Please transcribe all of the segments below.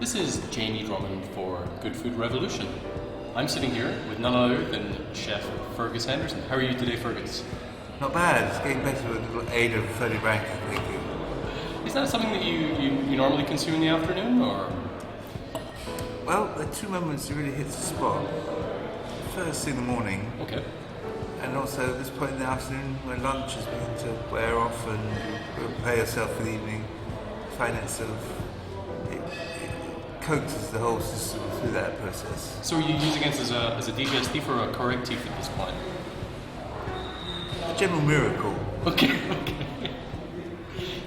This is Jamie Drummond for Good Food Revolution. I'm sitting here with none other than Chef Fergus Henderson. How are you today, Fergus? Not bad. It's getting better with a little aid of Ferdy Brank, thank you. Is that something that you normally consume in the afternoon, or? Well, there are two moments it really hits the spot. First thing in the morning, Okay. and also at this point in the afternoon when lunch is beginning to wear off and you prepare yourself for the evening, find it sort of, it coaxes the whole system through that process. So are you using it as a digestif or a correctif at this point? A general miracle. Okay.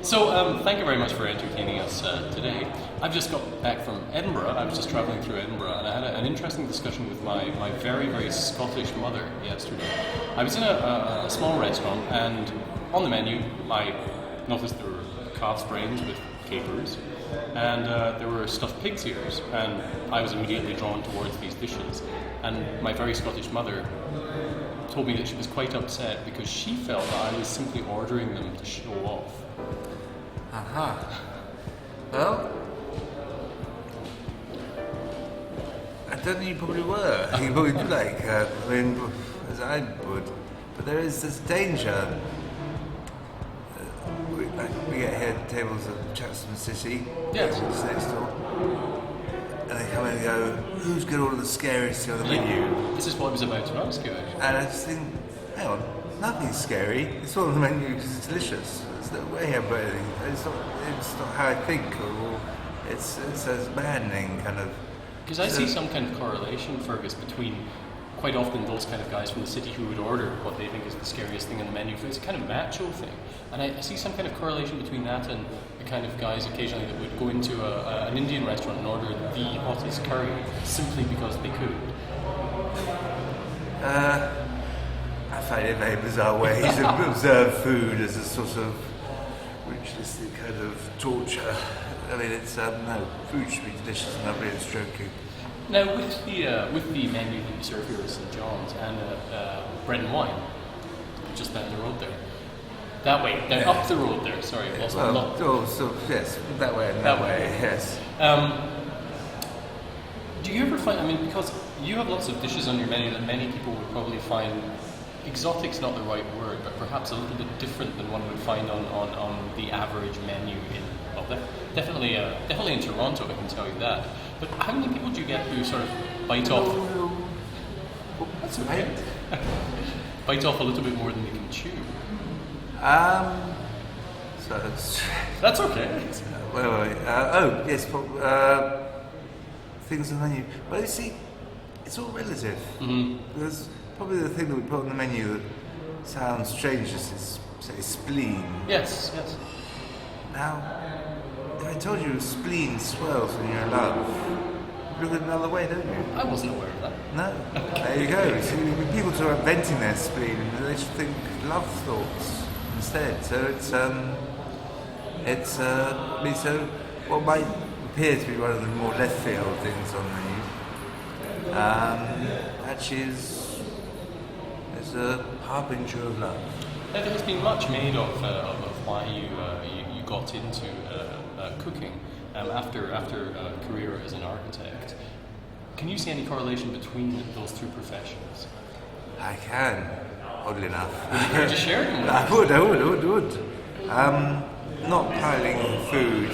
So thank you very much for entertaining us today. I've just got back from Edinburgh. I was just travelling through Edinburgh, and I had an interesting discussion with my very, very Scottish mother yesterday. I was in a small restaurant, and on the menu I noticed there were calf's brains with capers, and there were stuffed pig's ears, and I was immediately drawn towards these dishes. And my very Scottish mother told me that she was quite upset because she felt that I was simply ordering them to show off. Aha. Well, I don't think you probably were. You probably do as I would. But there is this danger. We get here at tables at Chatham City, Yes. just next door, and they come in and go, who's got all of the scariest thing on the menu? This is what I was about to ask you, actually. And I just think, hang on, nothing's scary. It's all on the menu because it's delicious. It's no way I'm anything. It's not how I think, or it's a maddening kind of. Because I see some kind of correlation, Fergus, between quite often those kind of guys from the city who would order what they think is the scariest thing on the menu. It's a kind of macho thing. And I see some kind of correlation between that and the kind of guys occasionally that would go into an Indian restaurant and order the hottest curry simply because they could. I find it very bizarre ways to observe food as a sort of ritualistic kind of torture. I mean, it's no, food should be delicious and lovely and stroking. Now, with the menu that you serve here at St John's and bread and wine, just down the road there, that way, up the road there. Sorry, I lost my lot. Yes, that way and that way. Yes. Do you ever find? I mean, because you have lots of dishes on your menu that many people would probably find exotic's not the right word, but perhaps a little bit different than one would find on the average menu definitely in Toronto, I can tell you that. But how many people do you get who sort of bite off? That's okay. Bite off a little bit more than they can chew. That's okay. Yes. Things on the menu. Well, you see, it's all relative. Mm-hmm. Because probably the thing that we put on the menu that sounds strange is, say, spleen. Yes. Now, if I told you spleen swells when you're in love, you look at it another way, don't you? I wasn't aware of that. No. There you go. See, people talk about venting their spleen, and they should think love thoughts instead. So so what might appear to be one of the more left field things on the menu, actually is a harbinger of love. Now, there has been much made of why you got into cooking after a career as an architect. Can you see any correlation between those two professions? I can, oddly enough. Would you share them with us? I would. Not piling food,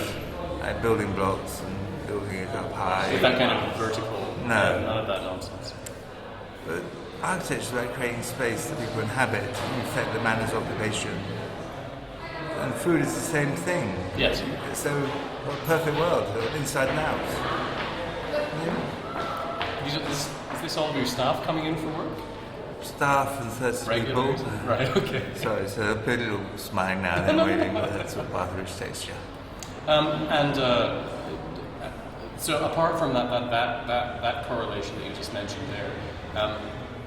like building blocks and building it up high. With that kind of vertical, No. none of that nonsense. But architecture is about creating space that people inhabit and affect the manner's occupation. And food is the same thing. Yes. So, a perfect world, inside and out. Yeah. Is this all of your staff coming in for work? Staff and 30 people. Regulars? Right, okay. Sorry, it's a bit little smiling now and then waving, but that's what Bathurst texture. So apart from that correlation that you just mentioned there,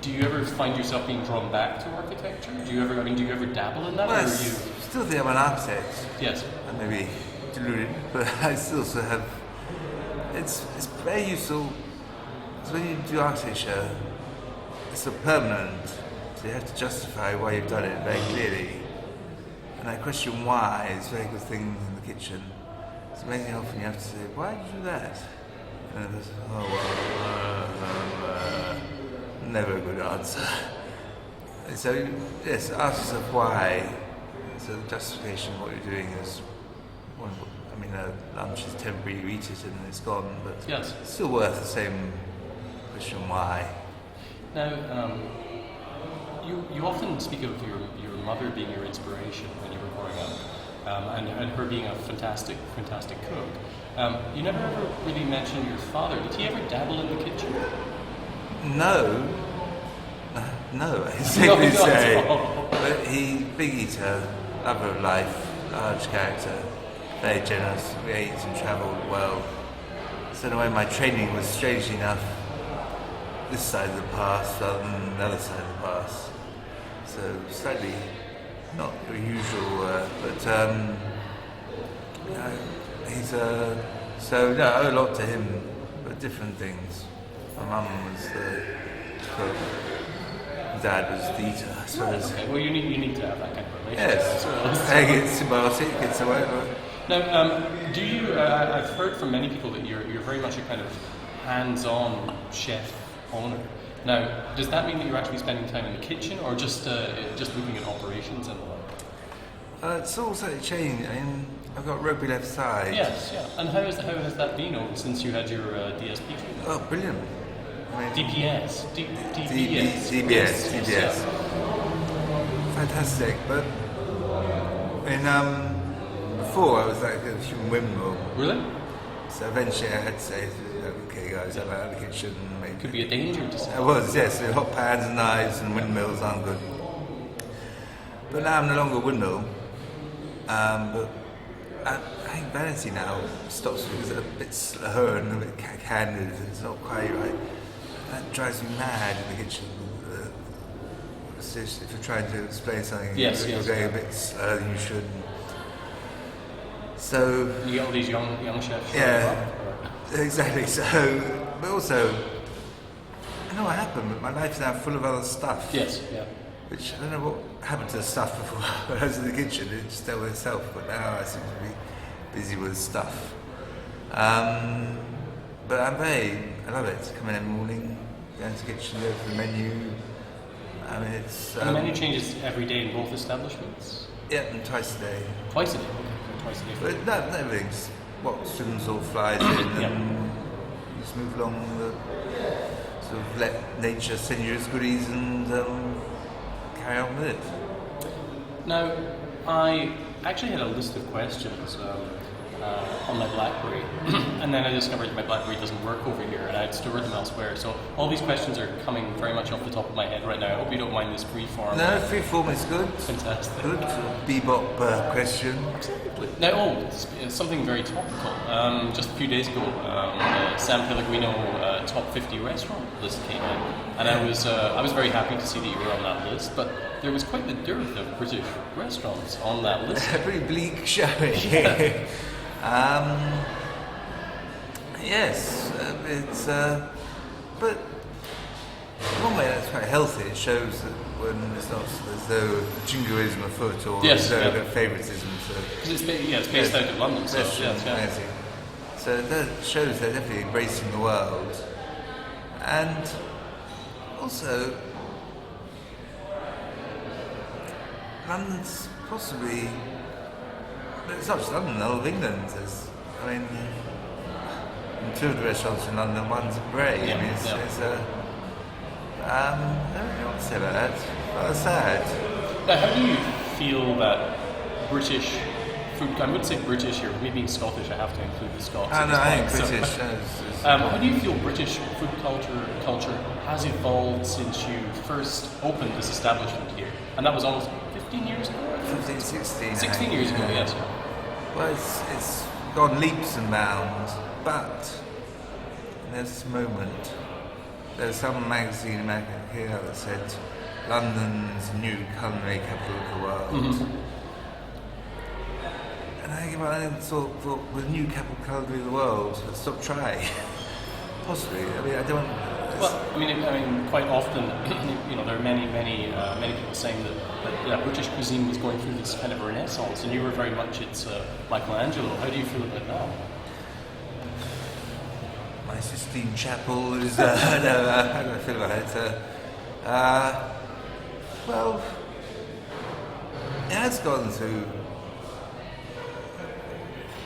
do you ever find yourself being drawn back to architecture? Do you ever dabble in that? Well, or I are you? still think I'm an architect. Yes. I may be deluded, but I still sort of have. It's very useful. So when you do architecture, it's sort of permanent. So you have to justify why you've done it very clearly. And that question why is a very good thing in the kitchen. It's amazing how often you have to say, why did you do that? And I was, never a good answer. So, yes, ask yourself why. So the justification of what you're doing is, lunch is temporary, you eat it and it's gone, but Yes. it's still worth the same question, why? Now, you often speak of your mother being your inspiration when you were growing up, and her being a fantastic cook. You never ever really mentioned your father. Did he ever dabble in the kitchen? No, I say. But big eater, lover of life, large character, very generous. We ate and travelled well. So in a way, my training was strangely enough this side of the past rather than the other side of the past. So slightly not the usual, but he's so no, I owe a lot to him, but different things. My mum was the cook. Dad was the eater, I suppose. Okay. Well, you need to have that kind of relationship. Yes. So. It's symbiotic. It's a way. Now, do you? I've heard from many people that you're very much a kind of hands-on chef owner. Now, does that mean that you're actually spending time in the kitchen, or just looking at operations and all that? It's all slightly changed. I mean, I've got rugby left side. Yes, yeah. And how has that been since you had your DSP treatment? Oh, brilliant. I mean, DPS. DBS. Yes. Fantastic. But before I was like a human windmill. Really? So eventually I had to say, okay guys, I'm out of the kitchen. Maybe. Could be a danger to say. I was, yes. Hot pans and knives and windmills aren't good. But now I'm no longer a windmill. But I think vanity now stops because it's a bit slow and a bit candid. It's not quite right. That drives me mad in the kitchen. If you're trying to explain something, you're going a bit slower than you should. So you get all these young chefs. Yeah, exactly. So, but also, I don't know what happened, but my life's now full of other stuff. Yes, yeah. Which I don't know what happened to the stuff before when I was in the kitchen. It just dealt with itself, but now I seem to be busy with stuff. But I love it. Come in every morning, go into the kitchen, go for the menu. I mean, it's. And the menu changes every day in both establishments? Yeah, and twice a day. Twice a day? Okay, twice a day. But not everything's what swims or flies in, and you just move along the sort of let nature send you its goodies and carry on with it. Now, I actually had a list of questions on my BlackBerry, and then I discovered that my BlackBerry doesn't work over here, and I had stored them elsewhere. So all these questions are coming very much off the top of my head right now. I hope you don't mind this free form. No, free form is good. Fantastic. Good bebop question. Absolutely. Now, it's something very topical. Just a few days ago, San Pellegrino top 50 restaurant list came in, and I was very happy to see that you were on that list. But there was quite the dearth of British restaurants on that list. A pretty bleak showing. Yeah. Yes, it's but one way that's quite healthy. It shows that when it's not there's no jingoism afoot or Yes, there's no favouritism. Because it's based out of London, so yes. So that shows they're definitely embracing the world, and also London's possibly. But it's not just London, all of England. Two of the restaurants in London, one's at Bray. I don't know what to say about that. Rather sad. Now, how do you feel that British food, I would say British here, me being Scottish, I have to include the Scots. I think British. How do you feel British food culture has evolved since you first opened this establishment here? And that was almost 15 years ago? 15, 16. 16 years ago, yes. Well, it's gone leaps and bounds, but there's this moment. There's some magazine in America here that said London's new culinary capital of the world. Mm-hmm. And I thought with new capital of the world, let's stop trying. Possibly. I mean, I don't. Well, I mean, quite often, there are many people saying that British cuisine was going through this kind of renaissance, and you were very much its Michelangelo. How do you feel about that? My Sistine Chapel is. No, how do I feel about it? Well, it has gone through.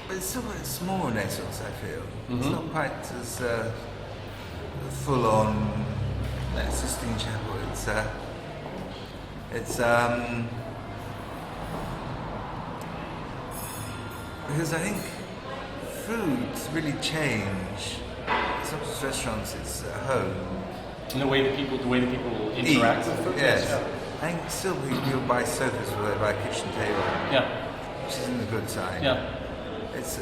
But it's still a small renaissance, I feel. It's not quite as full on Sistine Chapel. It's because I think foods really change. It's not just restaurants; it's at home. And the way that people interact with food. Yes. I think still people buy sofas where they buy a kitchen table. Yeah. Which isn't a good sign. Yeah. It's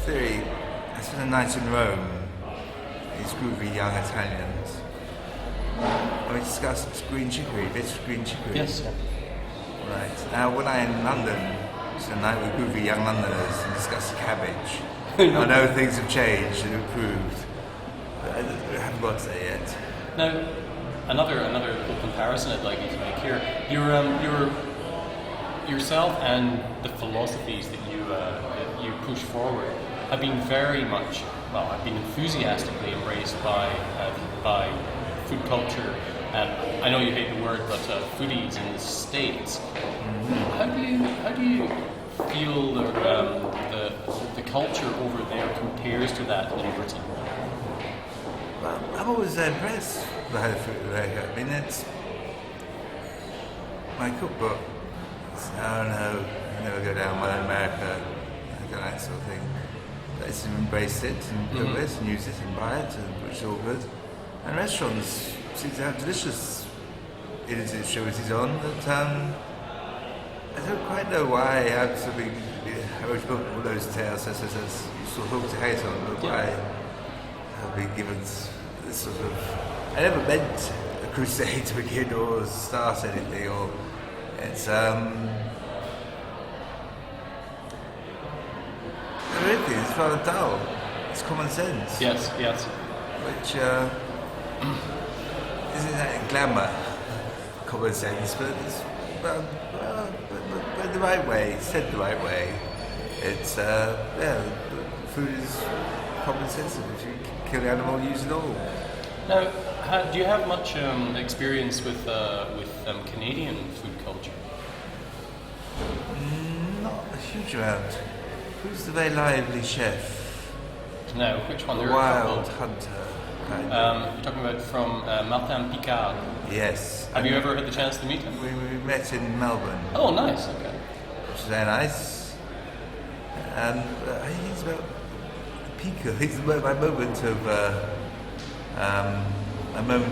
theory. I spent a night in Rome. These groovy young Italians. And we discussed green chicory, bits of green chicory. Yes. Right. Now, when I'm in London, it's a night with groovy young Londoners and discuss cabbage. I know things have changed and improved, but I haven't got to there yet. Now, another little comparison I'd like you to make here. Yourself and the philosophies that you push forward have been have been enthusiastically embraced by food culture. And I know you hate the word, but foodies in the States. How do you feel the culture over there compares to that in Britain? Well, I'm always impressed by the food there. I mean, it's my cookbook. I don't know, I never go down well in America, that sort of thing. Let's embrace it and cook it and use it and buy it, and which is all good. And restaurants seem to have delicious shows on, but I don't quite know why I'm so big. I wrote all those tales as you sort of hope to hate on, but why I've been given this sort of. I never meant a crusade to begin or start anything, or it's everything is rather dull. It's common sense. Yes. Which isn't that glamour, common sense, but it's but the right way, said the right way. It's food is common sense. If you kill the animal, use it all. Now, do you have much experience with Canadian food culture? Not a huge amount. Who's the very lively chef? No, which one? The There are a wild couple. hunter. Kind of. You're talking about from Martin Picard. Yes. Have you ever had the chance to meet him? We met in Melbourne, Oh, nice. Okay. which is very nice. And he's about pico. He's my moment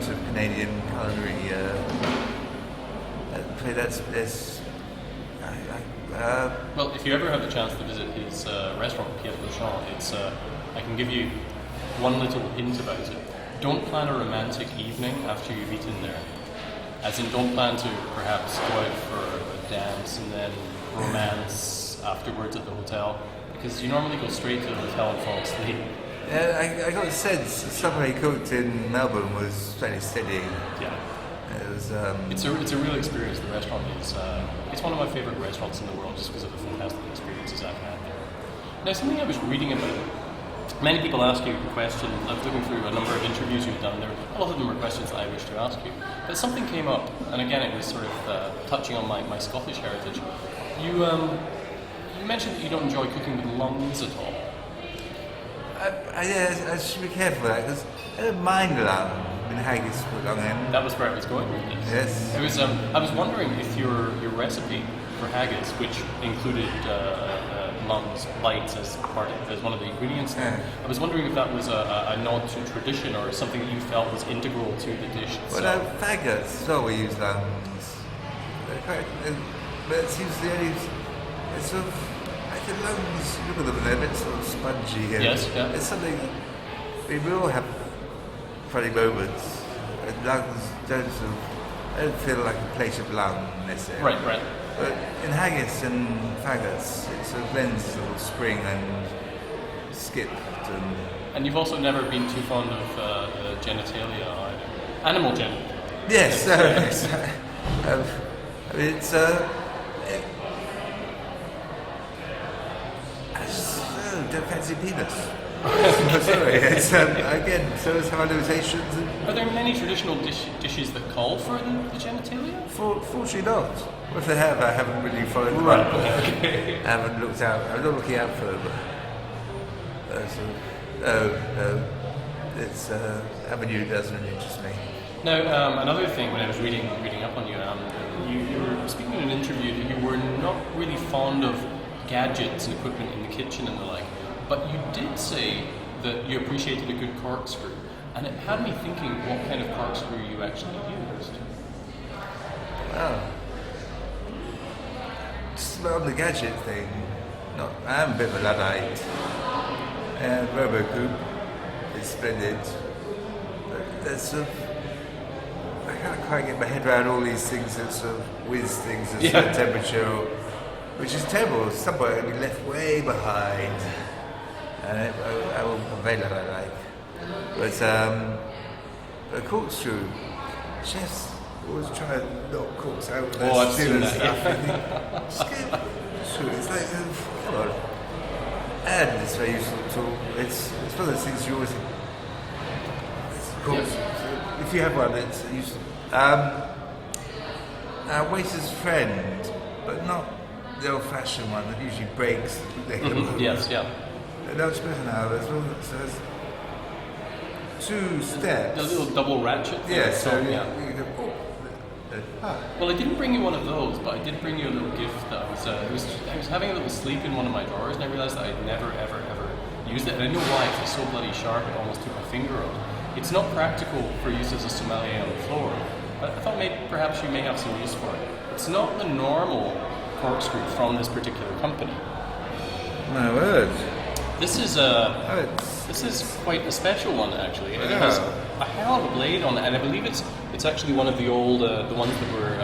of Canadian culinary. Well, if you ever have the chance to visit his restaurant, Pierre Cochon, I can give you one little hint about it. Don't plan a romantic evening after you've eaten there. As in, don't plan to perhaps go out for a dance and then romance afterwards at the hotel, because you normally go straight to the hotel and fall asleep. Yeah, I got a sense the supper he cooked in Melbourne was fairly steady. Yeah. It was. It's a real experience. The restaurant is it's one of my favorite restaurants in the world, just because of the fantastic experiences I've had there. Now, something I was reading about. Many people ask you a question. I was looking through a number of interviews you've done there. A lot of them were questions that I wish to ask you. But something came up, and again, it was sort of touching on my Scottish heritage. You mentioned that you don't enjoy cooking with lungs at all. I should be careful with that because I don't mind lamb in haggis put lung in. That was where I was going with this. Yes. It was. I was wondering if your recipe for haggis, which included lungs, bites as one of the ingredients, Yeah. I was wondering if that was a nod to tradition or something that you felt was integral to the dish itself. Well, faggots as well, we use lungs. But it seems the only. It's sort of. The lungs, look at them, they're a bit sort of spongy. And Yes, yeah. It's something. We all have funny moments. And lungs don't feel like a plate of lung necessarily. Right. But in haggis and faggots, it sort of blends sort of spring and skip. And you've also never been too fond of genitalia either. Animal genitalia. Yes, Yes. I mean, it's I just don't fancy penis. Sorry, it's, again, so it's have limitations. Are there many traditional dishes that call for the genitalia? Fortunately not. Well, if they have, I haven't really followed them up. I haven't looked out. I'm not looking out for them. No. It's avenue doesn't really interest me. Now, another thing when I was reading up on you, you were speaking in an interview that you were not really fond of gadgets and equipment in the kitchen and the like, but you did say that you appreciated a good corkscrew, and it had me thinking what kind of corkscrew you actually used. Well, just about the gadget thing. No, I am a bit of a Luddite. And RoboCoupe is splendid, but there's sort of, I can't quite get my head around all these things that sort of whiz things at a certain temperature, which is terrible. Somewhere I'll be left way behind, and I will prevail that I like. But a corkscrew, chefs always try to knock corks out with their steel and stuff. Skip. It's like, come on. And it's a very useful tool. It's one of those things you always. Of course, if you have one, it's useful. Our waiter's friend, but not the old-fashioned one that usually breaks. Yes, yeah. No, it's better now. There's one that says 2 steps. The little double ratchet thing. Yeah, so yeah. you go, Well, I didn't bring you one of those, but I did bring you a little gift that I was having a little sleep in one of my drawers, and I realised that I'd never, ever, ever used it. And I know why, it's so bloody sharp, it almost took my finger off. It's not practical for use as a sommelier on the floor, but I thought maybe perhaps you may have some use for it. It's not the normal corkscrew from this particular company. My word. This is quite a special one, actually. It has a hell of a blade on it, and I believe it's actually one of the old the ones that were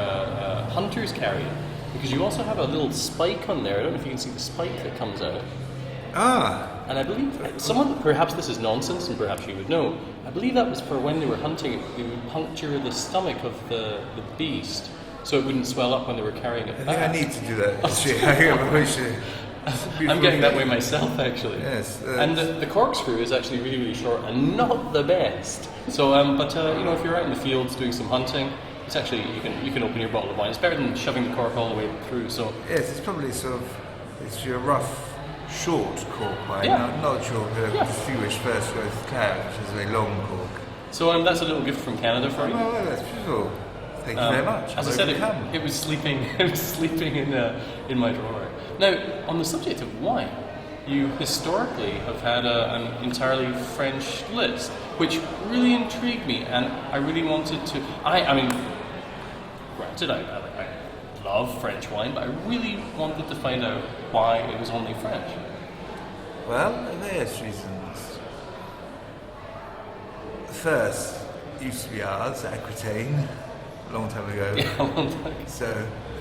hunters carried, because you also have a little spike on there. I don't know if you can see the spike that comes out. And I believe perhaps this is nonsense, and perhaps you would know. I believe that was for when they were hunting. They would puncture the stomach of the beast, so it wouldn't swell up when they were carrying it back. I think I need to do that. I'm getting that way myself, actually. Yes. And the corkscrew is actually really, really short and not the best. So, if you're out in the fields doing some hunting, it's actually you can open your bottle of wine. It's better than shoving the cork all the way through. So yes, it's probably it's your rough, short cork wine, Yeah. not your distinguished first growth claret, which is a very long cork. So that's a little gift from Canada for you. Oh, that's beautiful. Thank you very much. As I said, it was sleeping. It was sleeping in my drawer. Now, on the subject of wine, you historically have had an entirely French list, which really intrigued me, and I really wanted to. I mean, granted, I love French wine, but I really wanted to find out why it was only French. Well, various reasons. First, it used to be ours, Aquitaine. A long time ago. Yeah, a long time. So,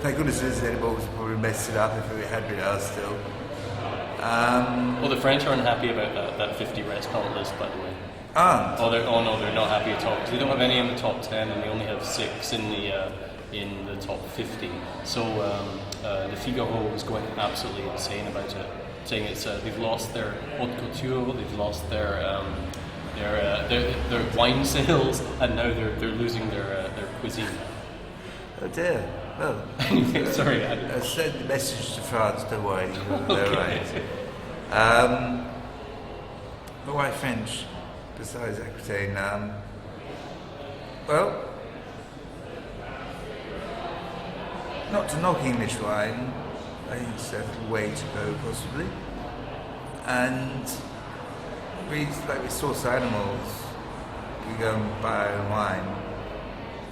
thank goodness it isn't anymore, because we probably messed it up if it had been ours still. Well, the French aren't happy about that 50 restaurant list, by the way. Aren't? No, they're not happy at all, because they don't have any in the top 10, and they only have 6 in the top 50. So the Figaro was going absolutely insane about it, saying they've lost their haute couture, they've lost their wine sales, and now they're losing their cuisine. Oh dear. Well, sorry. I sent the message to France, don't worry, they're right. But why French, besides Aquitaine? Well, not to knock English wine, I think it's a way to go, possibly. And we source animals, we go and buy our own wine.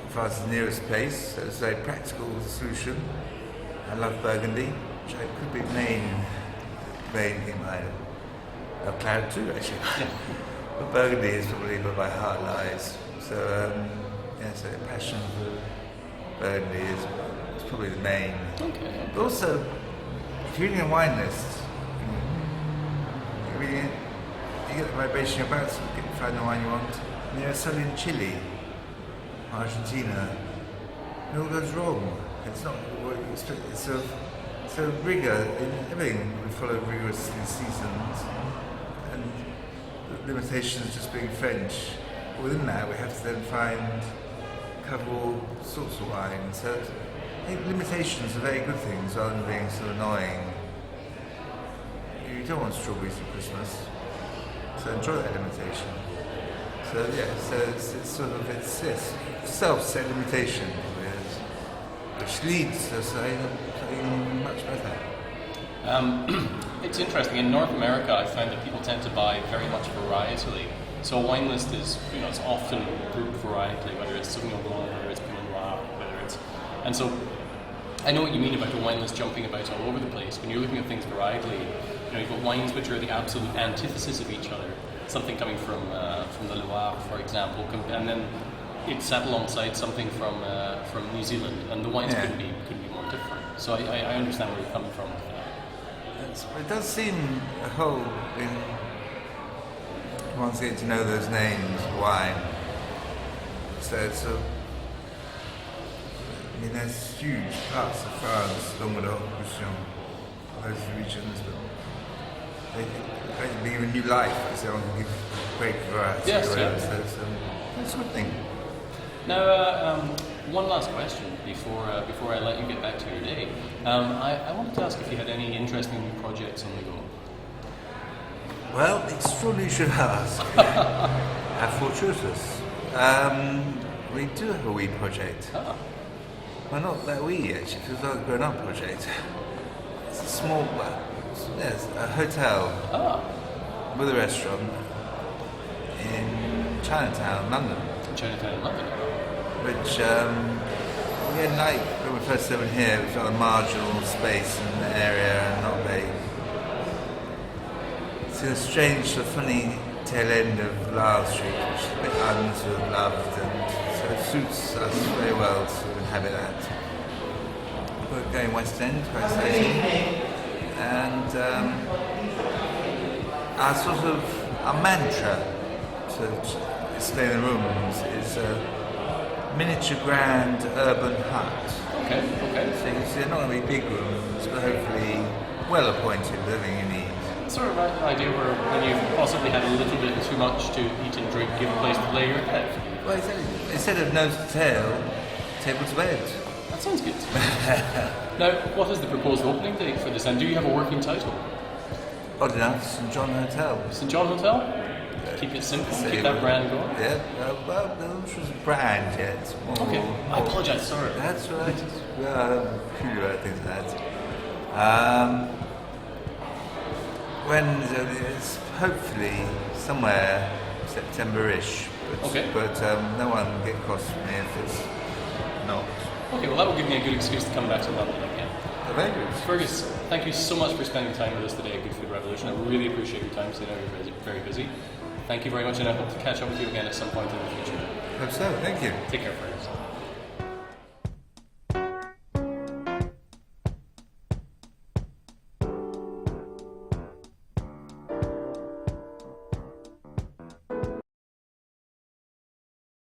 France is the nearest place, so it's a very practical solution. I love Burgundy, which could be the main thing I love claret too, actually. But Burgundy is probably where my heart lies. So, so the passion for Burgundy is probably the main. Okay. But also, if you're reading a wine list, you get the vibration you're about, so you can find the wine you want. And you're selling in Chile, Argentina, it all goes wrong. It's not. It's a rigor in everything. We follow rigorous seasons, and limitations just being French. Within that, we have to then cover all sorts of wine. So I think limitations are very good things rather than being sort of annoying. You don't want strawberries at Christmas, so enjoy that limitation. So yeah, so it's sort of it's self-set limitation, which leads to something much better. It's interesting. In North America, I find that people tend to buy very much varietally. So a wine list is, it's often grouped varietally, whether it's Sauvignon Blanc, whether it's Pinot Noir, whether it's... And so I know what you mean about the wine list jumping about all over the place. When you're looking at things varietally, you've got wines which are the absolute antithesis of each other. Something coming from the Loire, for example, and then it's sat alongside something from New Zealand, and the wines couldn't be more different. So I understand where you're coming from. It does seem a whole once you get to know those names, wine. So there's huge parts of France, Languedoc, Roussillon, those regions, but they give a new life because they want to give great variety. Yes, So it's a good thing. Now, one last question before I let you get back to your day. I wanted to ask if you had any interesting new projects on the go. Well, extraordinary you should ask. How fortuitous. We do have a wee project. Ah. Well, not that wee actually, it feels like a grown-up project. It's a small, there's a hotel with a restaurant in Chinatown, London. Chinatown, London. Which, again, like when we first went here, we felt a marginal space in the area and not very. It's in a strange, sort of funny tail end of Lyle Street, which is a bit loved, and so it suits us very well to inhabit that. We're going West End, quite exciting, and our mantra to stay in the rooms is a miniature grand urban hut. Okay. So you can see they're not going to be big rooms, but hopefully well appointed with everything you need. Sort of right idea where when you've possibly had a little bit too much to eat and drink, give a place to lay your head. Well, exactly. Instead of nose to tail, table to bed. That sounds good. Now, what is the proposed opening date for this? And do you have a working title? Odd enough, St John Hotel. St John Hotel? Keep it simple, keep that brand going. Yeah, well, no brand yet. Okay, I apologise, sorry. That's right. Well, peculiar about things like that. When it's hopefully somewhere September-ish, but no one get cross with me if it's not. Okay, well that will give me a good excuse to come back to London again. Very good. Fergus, thank you so much for spending time with us today at Good Food Revolution. I really appreciate your time, so I know you're very busy. Thank you very much, and I hope to catch up with you again at some point in the future. Hope so, thank you. Take care, Fergus.